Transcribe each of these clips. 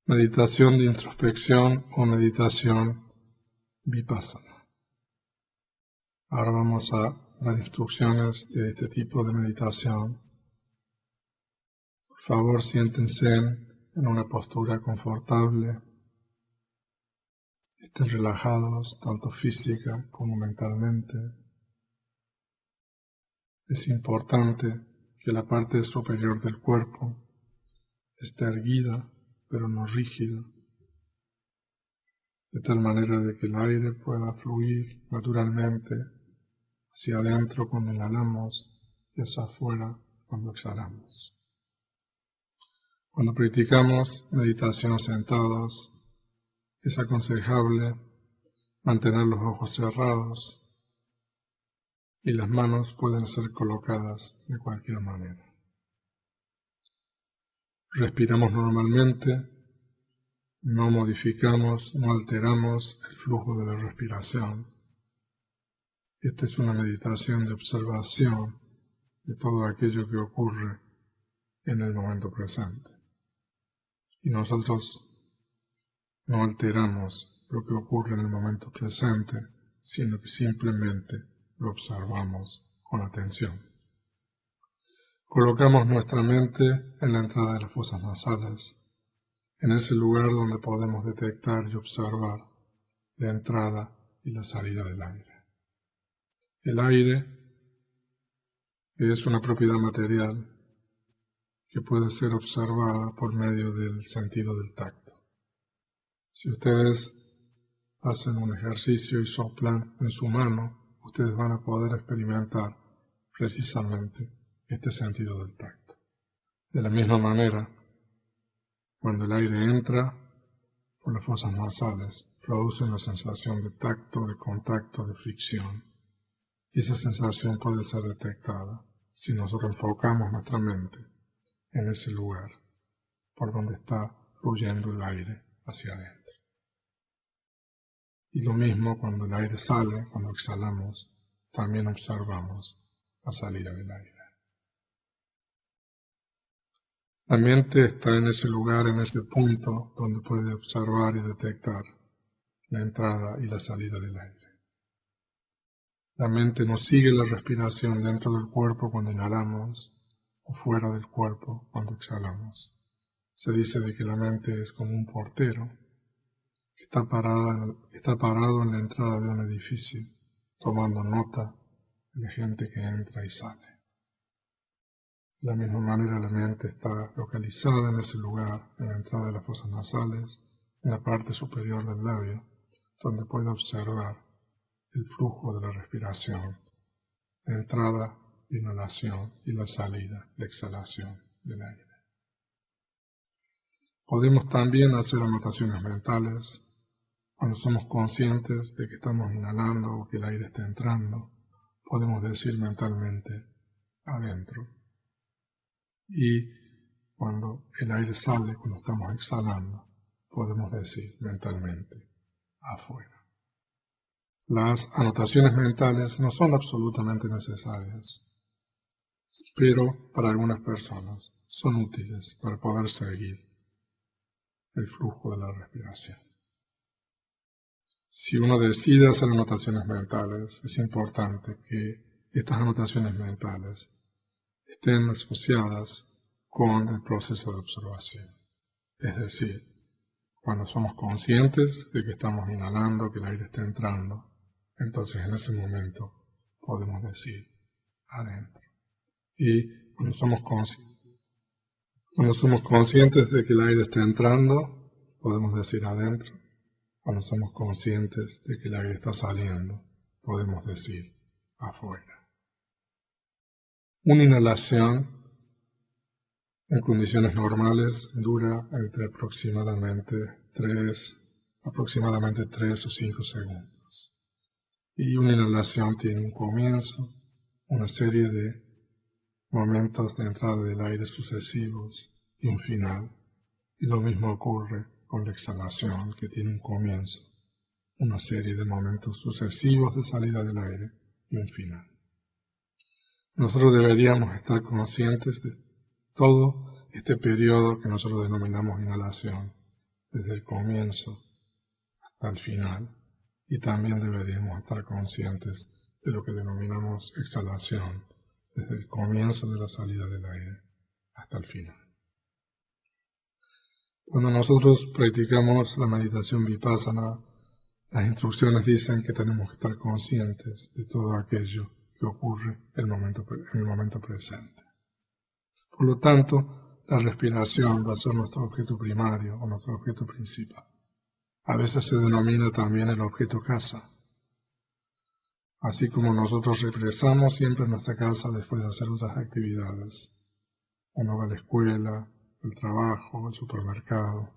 Meditación de introspección o meditación vipassana. Ahora vamos a dar instrucciones de este tipo de meditación. Por favor, siéntense en una postura confortable. Estén relajados, tanto física como mentalmente. Es importante que la parte superior del cuerpo esté erguida, pero no rígida, de tal manera de que el aire pueda fluir naturalmente hacia adentro cuando inhalamos y hacia afuera cuando exhalamos. Cuando practicamos meditación sentados, es aconsejable mantener los ojos cerrados y las manos pueden ser colocadas de cualquier manera. Respiramos normalmente, no modificamos, no alteramos el flujo de la respiración. Esta es una meditación de observación de todo aquello que ocurre en el momento presente. Y nosotros no alteramos lo que ocurre en el momento presente, sino que simplemente lo observamos con atención. Colocamos nuestra mente en la entrada de las fosas nasales, en ese lugar donde podemos detectar y observar la entrada y la salida del aire. El aire es una propiedad material que puede ser observada por medio del sentido del tacto. Si ustedes hacen un ejercicio y soplan en su mano, ustedes van a poder experimentar precisamente este sentido del tacto. De la misma manera, cuando el aire entra por las fosas nasales, produce una sensación de tacto, de contacto, de fricción. Y esa sensación puede ser detectada si nosotros enfocamos nuestra mente en ese lugar por donde está fluyendo el aire hacia adentro. Y lo mismo cuando el aire sale, cuando exhalamos, también observamos la salida del aire. La mente está en ese lugar, en ese punto, donde puede observar y detectar la entrada y la salida del aire. La mente no sigue la respiración dentro del cuerpo cuando inhalamos o fuera del cuerpo cuando exhalamos. Se dice de que la mente es como un portero que está parado en la entrada de un edificio, tomando nota de la gente que entra y sale. De la misma manera la mente está localizada en ese lugar, en la entrada de las fosas nasales, en la parte superior del labio, donde puede observar el flujo de la respiración, la entrada, la inhalación y la salida, la exhalación del aire. Podemos también hacer anotaciones mentales cuando somos conscientes de que estamos inhalando o que el aire está entrando. Podemos decir mentalmente adentro. Y cuando el aire sale, cuando estamos exhalando, podemos decir mentalmente afuera. Las anotaciones mentales no son absolutamente necesarias, pero para algunas personas son útiles para poder seguir el flujo de la respiración. Si uno decide hacer anotaciones mentales, es importante que estas anotaciones mentales estén asociadas con el proceso de observación. Es decir, cuando somos conscientes de que estamos inhalando, que el aire está entrando, entonces en ese momento podemos decir adentro. Y cuando somos conscientes de que el aire está entrando, podemos decir adentro. Cuando somos conscientes de que el aire está saliendo, podemos decir afuera. Una inhalación en condiciones normales dura entre aproximadamente 3 o 5 segundos. Y una inhalación tiene un comienzo, una serie de momentos de entrada del aire sucesivos y un final. Y lo mismo ocurre con la exhalación, que tiene un comienzo, una serie de momentos sucesivos de salida del aire y un final. Nosotros deberíamos estar conscientes de todo este periodo que nosotros denominamos inhalación desde el comienzo hasta el final, y también deberíamos estar conscientes de lo que denominamos exhalación, desde el comienzo de la salida del aire hasta el final. Cuando nosotros practicamos la meditación vipassana, las instrucciones dicen que tenemos que estar conscientes de todo aquello que ocurre en el momento presente. Por lo tanto, la respiración va a ser nuestro objeto primario o nuestro objeto principal. A veces se denomina también el objeto casa. Así como nosotros regresamos siempre a nuestra casa después de hacer otras actividades. Uno va a la escuela, el trabajo, el supermercado,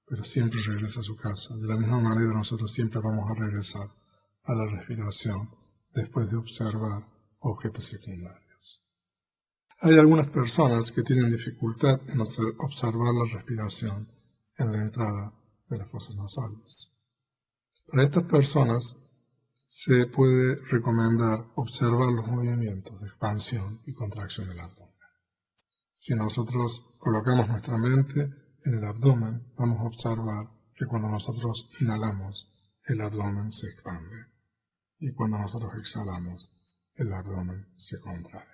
pero siempre regresa a su casa. De la misma manera nosotros siempre vamos a regresar a la respiración después de observar objetos secundarios. Hay algunas personas que tienen dificultad en observar la respiración en la entrada de las fosas nasales. Para estas personas se puede recomendar observar los movimientos de expansión y contracción del abdomen. Si nosotros colocamos nuestra mente en el abdomen, vamos a observar que cuando nosotros inhalamos, el abdomen se expande, y cuando nosotros exhalamos, el abdomen se contrae.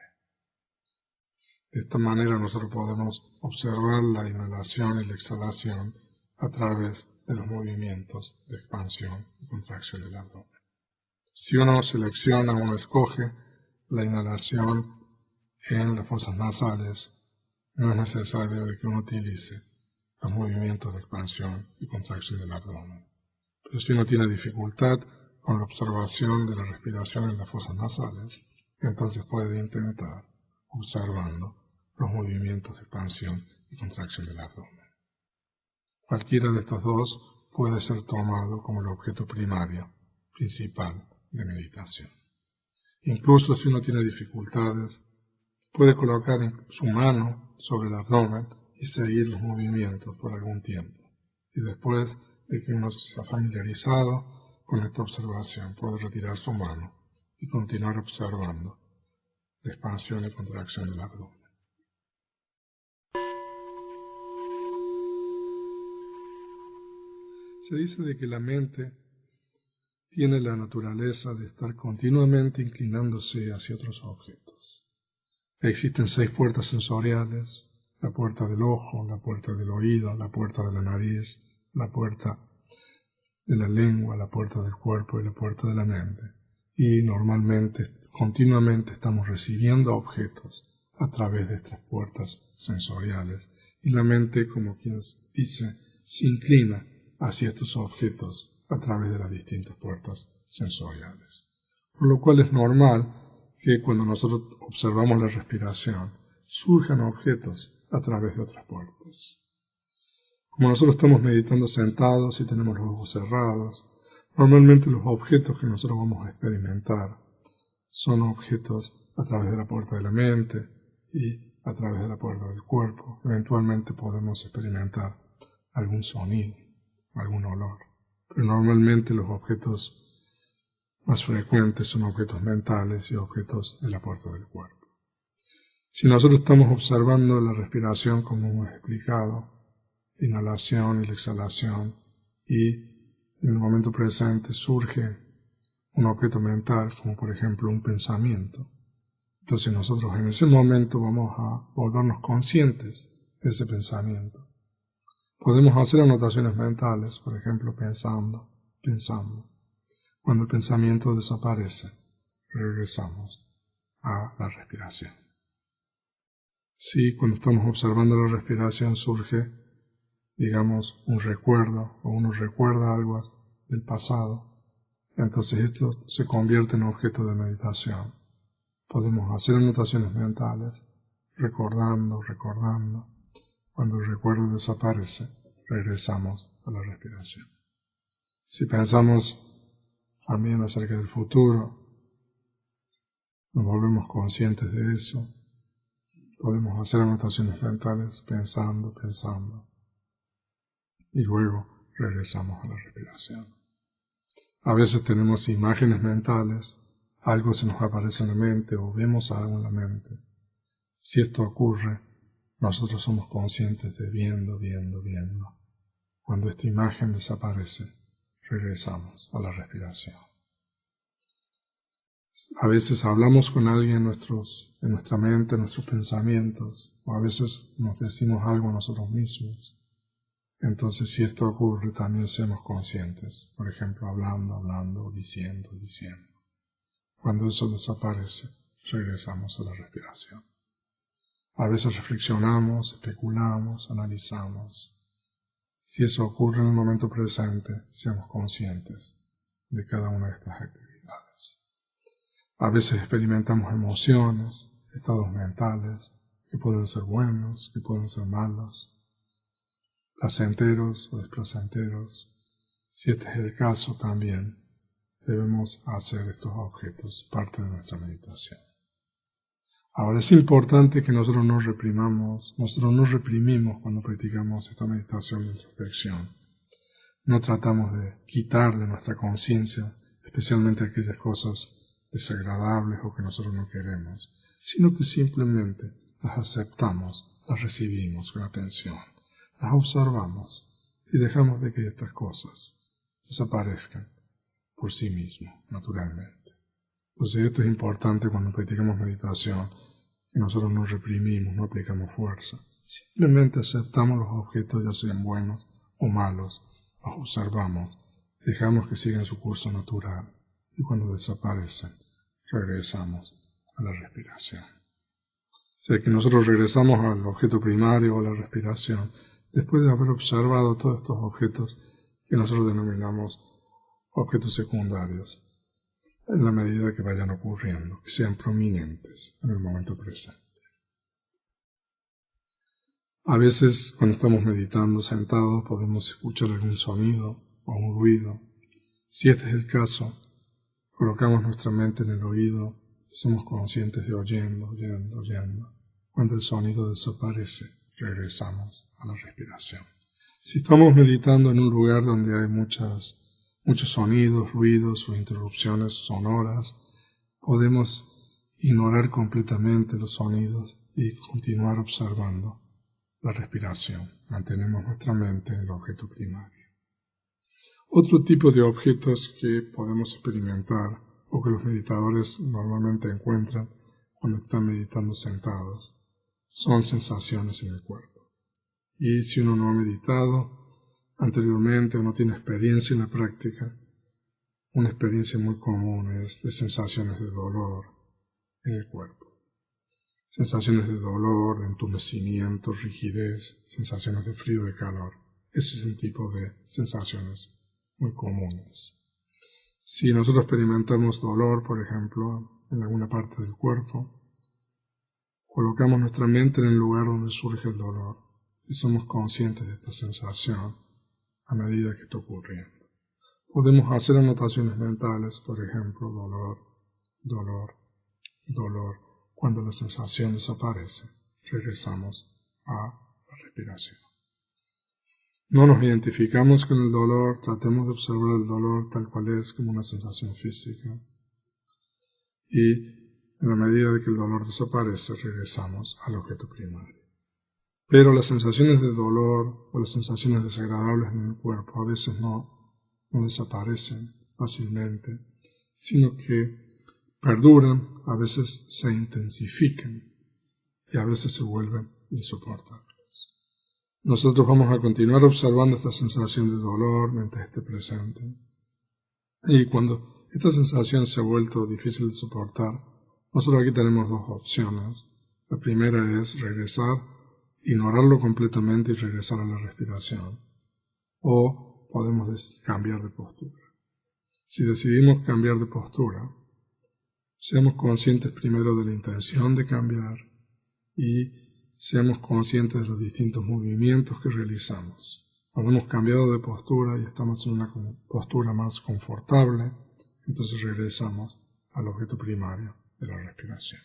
De esta manera nosotros podemos observar la inhalación y la exhalación a través de los movimientos de expansión y contracción del abdomen. Si uno selecciona, uno escoge la inhalación en las fosas nasales, no es necesario de que uno utilice los movimientos de expansión y contracción del abdomen. Pero si uno tiene dificultad con la observación de la respiración en las fosas nasales, entonces puede intentar observando los movimientos de expansión y contracción del abdomen. Cualquiera de estos dos puede ser tomado como el objeto primario, principal de meditación. Incluso si uno tiene dificultades, puede colocar su mano sobre el abdomen y seguir los movimientos por algún tiempo. Y después de que uno se ha familiarizado con esta observación, puede retirar su mano y continuar observando la expansión y contracción del abdomen. Se dice de que la mente tiene la naturaleza de estar continuamente inclinándose hacia otros objetos. Existen 6 puertas sensoriales: la puerta del ojo, la puerta del oído, la puerta de la nariz, la puerta de la lengua, la puerta del cuerpo y la puerta de la mente. Y normalmente, continuamente estamos recibiendo objetos a través de estas puertas sensoriales. Y la mente, como quien dice, se inclina hacia estos objetos a través de las distintas puertas sensoriales. Por lo cual es normal que cuando nosotros observamos la respiración, surjan objetos a través de otras puertas. Como nosotros estamos meditando sentados y tenemos los ojos cerrados, normalmente los objetos que nosotros vamos a experimentar son objetos a través de la puerta de la mente y a través de la puerta del cuerpo. Eventualmente podemos experimentar algún sonido, algún olor, pero normalmente los objetos más frecuentes son objetos mentales y objetos de la puerta del cuerpo. Si nosotros estamos observando la respiración como hemos explicado, la inhalación y la exhalación, y en el momento presente surge un objeto mental, como por ejemplo un pensamiento, entonces nosotros en ese momento vamos a volvernos conscientes de ese pensamiento. Podemos hacer anotaciones mentales, por ejemplo, pensando. Cuando el pensamiento desaparece, regresamos a la respiración. Si cuando estamos observando la respiración surge, digamos, un recuerdo o uno recuerda algo del pasado, entonces esto se convierte en objeto de meditación. Podemos hacer anotaciones mentales, recordando. Cuando el recuerdo desaparece, regresamos a la respiración. Si pensamos también acerca del futuro, nos volvemos conscientes de eso. Podemos hacer anotaciones mentales pensando, y luego regresamos a la respiración. A veces tenemos imágenes mentales, algo se nos aparece en la mente o vemos algo en la mente. Si esto ocurre, nosotros somos conscientes de viendo. Cuando esta imagen desaparece, regresamos a la respiración. A veces hablamos con alguien en nuestra mente, en nuestros pensamientos, o a veces nos decimos algo a nosotros mismos. Entonces, si esto ocurre, también seamos conscientes. Por ejemplo, hablando, diciendo. Cuando eso desaparece, regresamos a la respiración. A veces reflexionamos, especulamos, analizamos. Si eso ocurre en el momento presente, seamos conscientes de cada una de estas actividades. A veces experimentamos emociones, estados mentales, que pueden ser buenos, que pueden ser malos, placenteros o desplacenteros. Si este es el caso, también debemos hacer estos objetos parte de nuestra meditación. Ahora es importante que nosotros no reprimimos cuando practicamos esta meditación de introspección. No tratamos de quitar de nuestra conciencia, especialmente aquellas cosas desagradables o que nosotros no queremos, sino que simplemente las aceptamos, las recibimos con atención, las observamos y dejamos de que estas cosas desaparezcan por sí mismas, naturalmente. Entonces esto es importante cuando practicamos meditación, que nosotros no reprimimos, no aplicamos fuerza. Simplemente aceptamos los objetos, ya sean buenos o malos, los observamos, dejamos que sigan su curso natural y cuando desaparecen, regresamos a la respiración. O sea que nosotros regresamos al objeto primario o a la respiración después de haber observado todos estos objetos que nosotros denominamos objetos secundarios, en la medida que vayan ocurriendo, que sean prominentes en el momento presente. A veces, cuando estamos meditando sentados, podemos escuchar algún sonido o un ruido. Si este es el caso, colocamos nuestra mente en el oído y somos conscientes de oyendo. Cuando el sonido desaparece, regresamos a la respiración. Si estamos meditando en un lugar donde hay muchos sonidos, ruidos o interrupciones sonoras, podemos ignorar completamente los sonidos y continuar observando la respiración. Mantenemos nuestra mente en el objeto primario. Otro tipo de objetos que podemos experimentar o que los meditadores normalmente encuentran cuando están meditando sentados son sensaciones en el cuerpo. Y si uno no ha meditado anteriormente o no tiene experiencia en la práctica, una experiencia muy común es de sensaciones de dolor en el cuerpo. Sensaciones de dolor, de entumecimiento, rigidez, sensaciones de frío, de calor. Ese es un tipo de sensaciones muy comunes. Si nosotros experimentamos dolor, por ejemplo, en alguna parte del cuerpo, colocamos nuestra mente en el lugar donde surge el dolor y somos conscientes de esta sensación a medida que está ocurriendo. Podemos hacer anotaciones mentales, por ejemplo, dolor. Cuando la sensación desaparece, regresamos a la respiración. No nos identificamos con el dolor, tratemos de observar el dolor tal cual es, como una sensación física. Y en la medida de que el dolor desaparece, regresamos al objeto primario. Pero las sensaciones de dolor o las sensaciones desagradables en el cuerpo a veces no desaparecen fácilmente, sino que perduran, a veces se intensifican y a veces se vuelven insoportables. Nosotros vamos a continuar observando esta sensación de dolor mientras esté presente. Y cuando esta sensación se ha vuelto difícil de soportar, nosotros aquí tenemos dos opciones. La primera es regresar, ignorarlo completamente y regresar a la respiración. O podemos cambiar de postura. Si decidimos cambiar de postura, seamos conscientes primero de la intención de cambiar y seamos conscientes de los distintos movimientos que realizamos. Cuando hemos cambiado de postura y estamos en una postura más confortable, entonces regresamos al objeto primario de la respiración.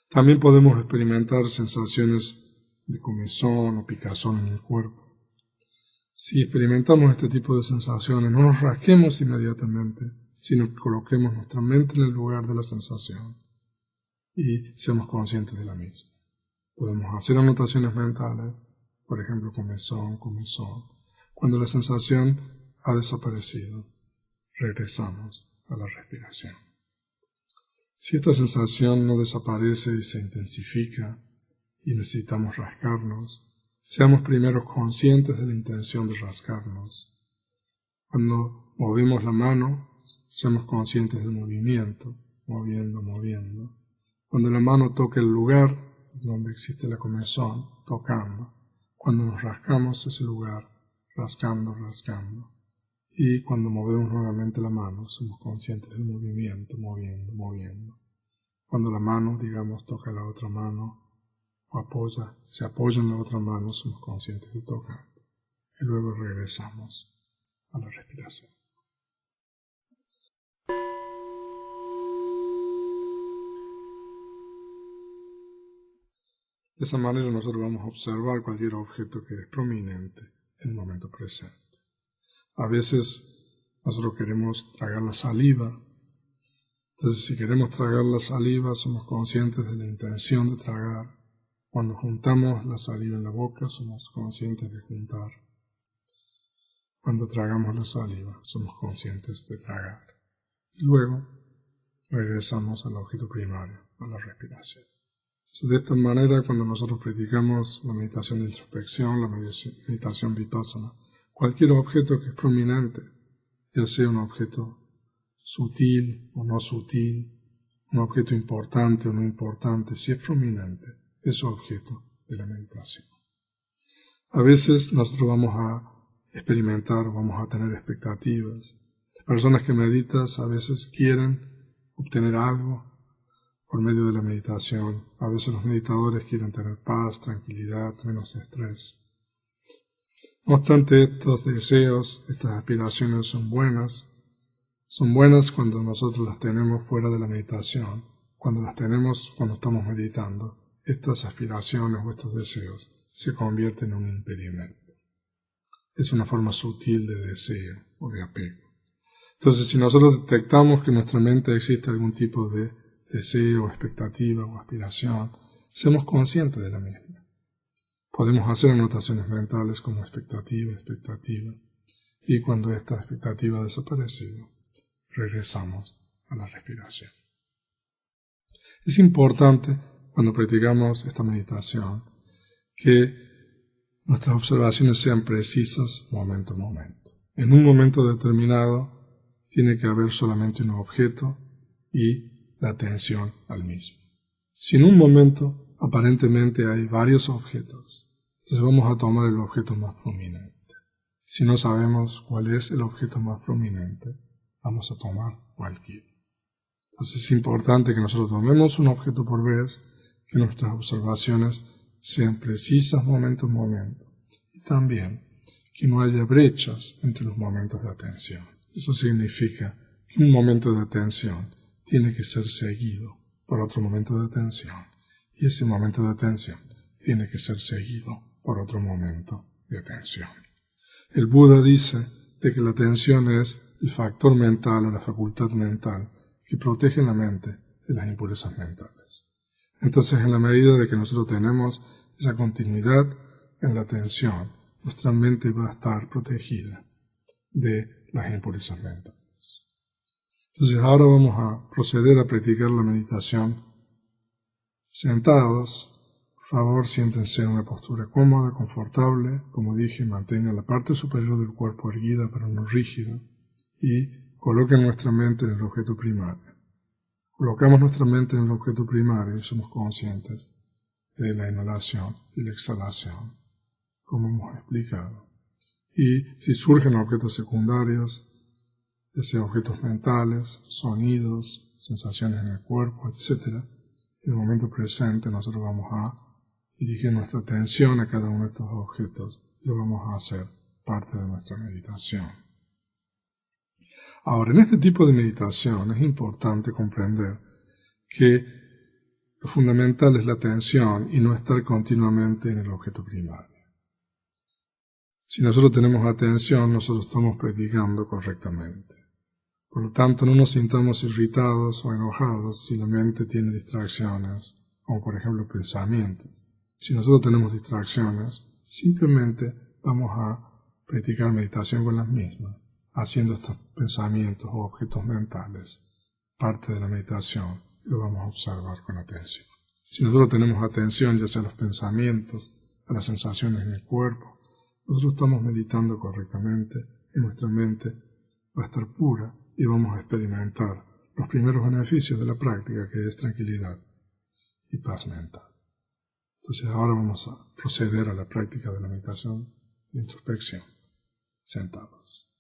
También podemos experimentar sensaciones de comezón o picazón en el cuerpo. Si experimentamos este tipo de sensaciones, no nos rasquemos inmediatamente, sino que coloquemos nuestra mente en el lugar de la sensación y seamos conscientes de la misma. Podemos hacer anotaciones mentales, por ejemplo, comezón, Cuando la sensación ha desaparecido, regresamos a la respiración. Si esta sensación no desaparece y se intensifica y necesitamos rascarnos, seamos primero conscientes de la intención de rascarnos. Cuando movemos la mano, seamos conscientes del movimiento, moviendo. Cuando la mano toca el lugar donde existe la comezón, tocando. Cuando nos rascamos ese lugar, rascando. Y cuando movemos nuevamente la mano, somos conscientes del movimiento, moviendo. Cuando la mano, toca la otra mano, o se apoya en la otra mano, somos conscientes de tocar. Y luego regresamos a la respiración. De esa manera nosotros vamos a observar cualquier objeto que es prominente en el momento presente. A veces nosotros queremos tragar la saliva. Entonces, si queremos tragar la saliva, somos conscientes de la intención de tragar. Cuando juntamos la saliva en la boca, somos conscientes de juntar. Cuando tragamos la saliva, somos conscientes de tragar. Y luego regresamos al objeto primario, a la respiración. De esta manera, cuando nosotros practicamos la meditación de introspección, la meditación vipassana, cualquier objeto que es prominente, ya sea un objeto sutil o no sutil, un objeto importante o no importante, si es prominente, es objeto de la meditación. A veces nosotros vamos a experimentar o vamos a tener expectativas. Las personas que meditan a veces quieren obtener algo por medio de la meditación. A veces los meditadores quieren tener paz, tranquilidad, menos estrés. No obstante, estos deseos, estas aspiraciones son buenas cuando nosotros las tenemos fuera de la meditación. Cuando las tenemos cuando estamos meditando, estas aspiraciones o estos deseos se convierten en un impedimento. Es una forma sutil de deseo o de apego. Entonces, si nosotros detectamos que en nuestra mente existe algún tipo de deseo, expectativa o aspiración, seamos conscientes de la misma. Podemos hacer anotaciones mentales como expectativa, y cuando esta expectativa ha desaparecido, regresamos a la respiración. Es importante, cuando practicamos esta meditación, que nuestras observaciones sean precisas momento a momento. En un momento determinado tiene que haber solamente un objeto y la atención al mismo. Si en un momento aparentemente hay varios objetos, entonces vamos a tomar el objeto más prominente. Si no sabemos cuál es el objeto más prominente, vamos a tomar cualquiera. Entonces es importante que nosotros tomemos un objeto por vez, que nuestras observaciones sean precisas momento a momento, y también que no haya brechas entre los momentos de atención. Eso significa que un momento de atención tiene que ser seguido por otro momento de atención, y ese momento de atención tiene que ser seguido por otro momento de atención. El Buda dice de que la atención es el factor mental o la facultad mental que protege la mente de las impurezas mentales. Entonces, en la medida de que nosotros tenemos esa continuidad en la atención, nuestra mente va a estar protegida de las impurezas mentales. Entonces, ahora vamos a proceder a practicar la meditación sentados. Por favor, siéntense en una postura cómoda, confortable. Como dije, mantengan la parte superior del cuerpo erguida pero no rígida y coloquen nuestra mente en el objeto primario. Colocamos nuestra mente en el objeto primario y somos conscientes de la inhalación y la exhalación, como hemos explicado. Y si surgen objetos secundarios, ya sea objetos mentales, sonidos, sensaciones en el cuerpo, etc., en el momento presente nosotros vamos a dirigir nuestra atención a cada uno de estos objetos y lo vamos a hacer parte de nuestra meditación. Ahora, en este tipo de meditación es importante comprender que lo fundamental es la atención y no estar continuamente en el objeto primario. Si nosotros tenemos atención, nosotros estamos practicando correctamente. Por lo tanto, no nos sintamos irritados o enojados si la mente tiene distracciones, como por ejemplo pensamientos. Si nosotros tenemos distracciones, simplemente vamos a practicar meditación con las mismas, haciendo estos pensamientos o objetos mentales parte de la meditación, y lo vamos a observar con atención. Si nosotros tenemos atención ya sea a los pensamientos, a las sensaciones en el cuerpo, nosotros estamos meditando correctamente y nuestra mente va a estar pura y vamos a experimentar los primeros beneficios de la práctica, que es tranquilidad y paz mental. Entonces ahora vamos a proceder a la práctica de la meditación de introspección, sentados.